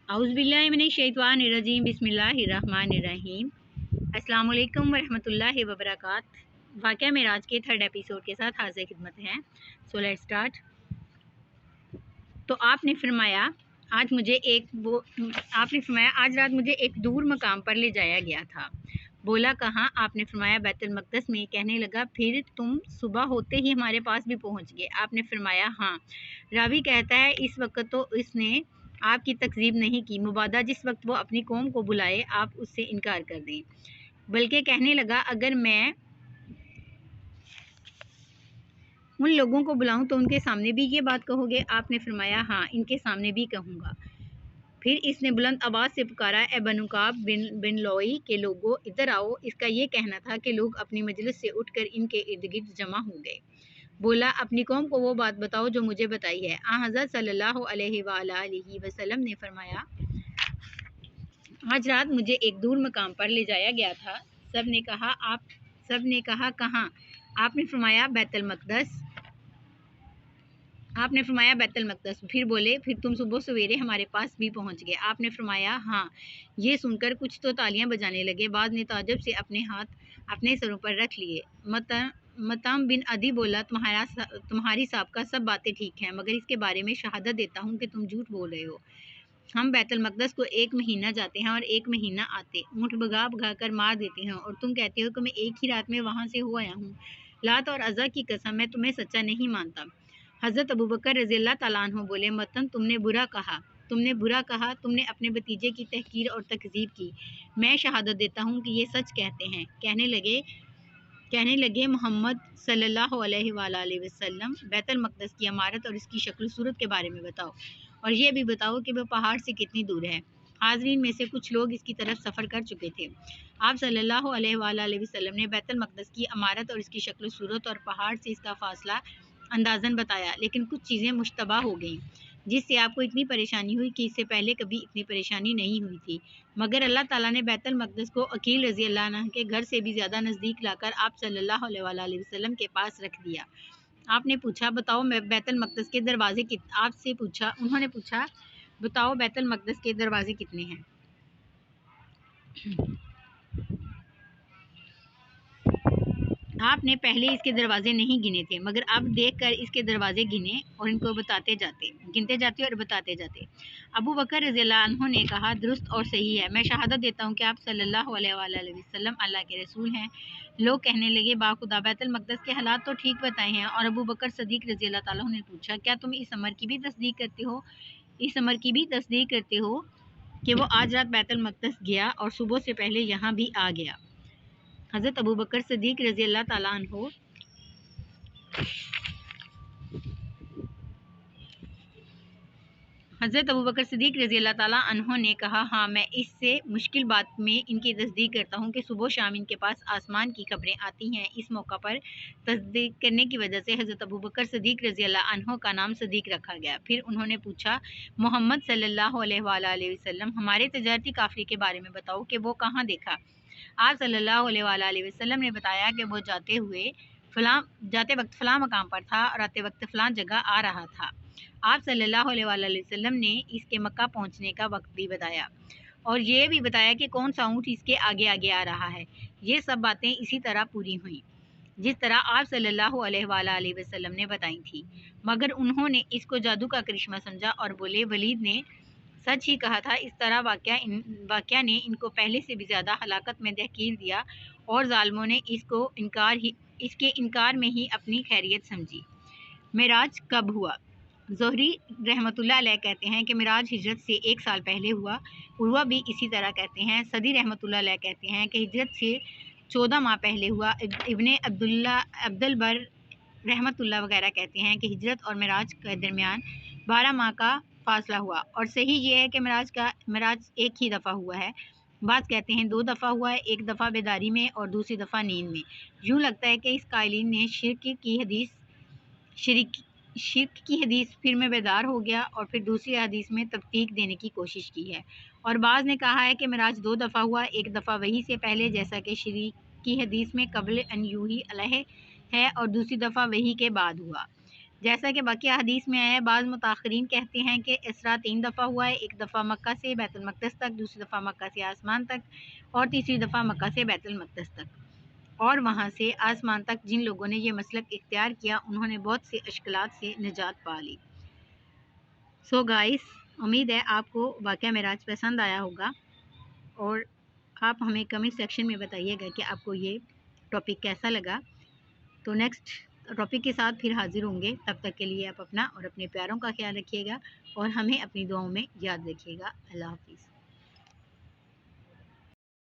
औज़ुबिल्लाहिमिनश्शैतानिर्रजीम बिस्मिल्लाहिर्रहमानिर्रहीम। अस्सलाम वालेकुम वरहमतुल्लाहि वबरकात। वाक़या मेराज के थर्ड एपिसोड के साथ हाज़िर खिदमत हैं। So let's start. तो आपने फरमाया आज रात मुझे एक दूर मकाम पर ले जाया गया था। बोला कहाँ? आपने फरमाया बैतुल मक़दस में। कहने लगा फिर तुम सुबह होते ही हमारे पास भी पहुँच गए? आपने फरमाया हाँ। रावी कहता है इस वक्त तो इसने आपकी तकज़ीब नहीं की, मुबादा जिस वक्त वो अपनी कौम को बुलाए आप उससे इनकार कर दें। बल्कि कहने लगा अगर मैं उन लोगों को बुलाऊं तो उनके सामने भी ये बात कहोगे? आपने फरमाया हाँ, इनके सामने भी कहूँगा। फिर इसने बुलंद आवाज़ से पुकारा, ए बनु काब बिन लोई के लोगों इधर आओ। इसका ये कहना था कि लोग अपनी मजलिस से उठकर इनके इर्द गिर्द जमा हो गए। बोला अपनी कौम को वो बात बताओ जो मुझे बताई है। हज़रत सल्लल्लाहु अलैहि वसल्लम ने फरमाया आज रात मुझे एक दूर मकाम पर ले जाया गया था। सब ने कहा कहाँ? आपने फरमाया बैतुल मक़दस। आपने फरमाया बैतुल मक़दस। फिर बोले फिर तुम सुबह सवेरे हमारे पास भी पहुंच गए? आपने फरमाया हाँ। ये सुनकर कुछ तो तालियां बजाने लगे, बाद ने ताज्जुब से अपने हाथ अपने सरों पर रख लिए। मताम बिन अदी बोला तुम्हारी साहब सब बातें ठीक हैं, मगर इसके बारे में शहादत देता हूँ कि तुम झूठ बोल रहे हो। हम बैतुल मक़दस को 1 महीना जाते हैं और 1 महीना आते, ऊँट भगा भगा कर मार देते हैं, और तुम कहते हो कि मैं एक ही रात में वहाँ से हो आया हूँ। लात और अज़ा की कसम मैं तुम्हें सच्चा नहीं मानता। हज़रत अबू बकर रज़ियल्लाहु तआला अन्हु बोले मतन तुमने बुरा कहा, तुमने अपने भतीजे की तहकीर और तकज़ीब की। मैं शहादत देता हूँ कि ये सच कहते हैं। कहने लगे मोहम्मद सल्लल्लाहु अलैहि वसल्लम बैतुल मक़दस की इमारत और इसकी शक्ल सूरत के बारे में बताओ, और ये भी बताओ कि वह पहाड़ से कितनी दूर है। हाज़रीन में से कुछ लोग इसकी तरफ सफ़र कर चुके थे। आप सल्लल्लाहु अलैहि वसल्लम ने बैतुल मक़दस की इमारत और इसकी शक्ल सूरत और पहाड़ से इसका फ़ासला अंदाज़न बताया, लेकिन कुछ चीज़ें मुश्तबा हो गईं जिससे आपको इतनी परेशानी हुई कि इससे पहले कभी इतनी परेशानी नहीं हुई थी। मगर अल्लाह ताला ने बैतुल मक़दस को अकील रज़ियल्लाहु अन्हु के घर से भी ज़्यादा नज़दीक लाकर आप सल्लल्लाहु अलैहि वसल्लम के पास रख दिया। आपने पूछा बताओ बैतुल मक़दस के दरवाजे उन्होंने पूछा बताओ बैतुल मक़दस के दरवाजे कितने हैं? आपने पहले इसके दरवाजे नहीं गिने थे, मगर अब देखकर इसके दरवाजे गिने और इनको गिनते जाते और बताते जाते। अबू बकर रज़ियल्लाहु अन्हु ने कहा दुरुस्त और सही है, मैं शहादत देता हूँ कि आप सल्लल्लाहु अलैहि वसल्लम अल्लाह के रसूल हैं। लोग कहने लगे बाखुदा बैतुल मक़दस के हालात तो ठीक बताए हैं। और अबू बकर सदीक रज़ियल्लाहु ताला अन्हु ने पूछा क्या तुम इस अमर की भी तस्दीक करते हो कि वो आज रात बैतुल मक़दस गया और सुबह से पहले यहाँ भी आ गया? हज़रत अबू बकर सदीक रज़ियल्लाहु ताला अन्हु हज़रत अबू बकर सिद्दीक़ रज़ियल्लाहु ताला अन्हु ने कहा हाँ, मैं इससे मुश्किल बात में इनकी तस्दीक करता हूँ कि सुबह शाम इनके पास आसमान की खबरें आती हैं। इस मौका पर तस्दीक करने की वजह से हज़रत अबू बकर सिद्दीक़ रज़ियल्लाहु अन्हु का नाम सदीक रखा गया। फिर उन्होंने पूछा मोहम्मद सल्लल्लाहु अलैहि वसल्लम हमारे तजारती काफ़िले के बारे में बताओ कि वो कहाँ देखा? आप सल्लल्लाहु अलैहि वसल्लम ने बताया कि वो जाते वक्त फ़लाँ मकाम पर था और आते वक्त फ़लाँ जगह आ रहा था। आप सल्लल्लाहु अलैहि वसल्लम ने इसके मक्का पहुंचने का वक्त भी बताया और ये भी बताया कि कौन सा ऊँट इसके आगे आगे आ रहा है। ये सब बातें इसी तरह पूरी हुई जिस तरह आप सल्लल्लाहु अलैहि वसल्लम ने बताई थी, मगर उन्होंने इसको जादू का करिश्मा समझा और बोले वलीद ने सच ही कहा था। इस तरह वाक़या ने इनको पहले से भी ज़्यादा हलाकत में धकेल दिया और ज़ालिमों ने इसके इनकार में ही अपनी खैरियत समझी। मेराज कब हुआ? ज़ोहरी रहमतुल्लाह अलैह कहते हैं कि मिराज हिजरत से 1 साल पहले हुआ। उर्वा भी इसी तरह कहते हैं। सदी रहमतुल्लाह अलैह कहते हैं कि हिजरत से 14 माह पहले हुआ। इब्ने अब्दुल बर रहमतुल्लाह वगैरह कहते हैं कि हिजरत और मिराज के दरमियान 12 माह का फासला हुआ, और सही ये है कि मिराज एक ही दफ़ा हुआ है। बात कहते हैं 2 दफ़ा हुआ है, एक दफ़ा बेदारी में और दूसरी दफ़ा नींद में। यूँ लगता है कि इस कायलीन ने शिरक की हदीस फिर में बेदार हो गया और फिर दूसरी हदीस में तफतीक देने की कोशिश की है, और बाज़ ने कहा है कि मिराज 2 दफ़ा हुआ, एक दफ़ा वही से पहले जैसा कि शिरक की हदीस में कबल अन यूही अलैह है और दूसरी दफ़ा वही के बाद हुआ। جیسا کہ باقی حدیث میں ہے، بعض متاخرین کہتے ہیں کہ اسرا 3 دفعہ ہوا ہے، ایک دفعہ مکہ سے بیت المقدس تک، دوسری دفعہ مکہ سے آسمان تک، اور تیسری دفعہ مکہ سے بیت المقدس تک، اور وہاں سے آسمان تک جن لوگوں نے یہ مسلک اختیار کیا انہوں نے بہت سے اشکالات سے نجات پا لی۔ سو گائس، امید ہے آپ کو واقعہ معراج پسند آیا ہوگا، اور آپ ہمیں کمنٹ سیکشن میں بتائیے گا کہ آپ کو یہ ٹاپک کیسا لگا۔ تو نیکسٹ ٹاپک کے ساتھ پھر حاضر ہوں گے، تب تک کے لیے آپ اپنا اور اپنے پیاروں کا خیال رکھیے گا، اور ہمیں اپنی دعاؤں میں یاد رکھیے گا۔ اللہ حافظ۔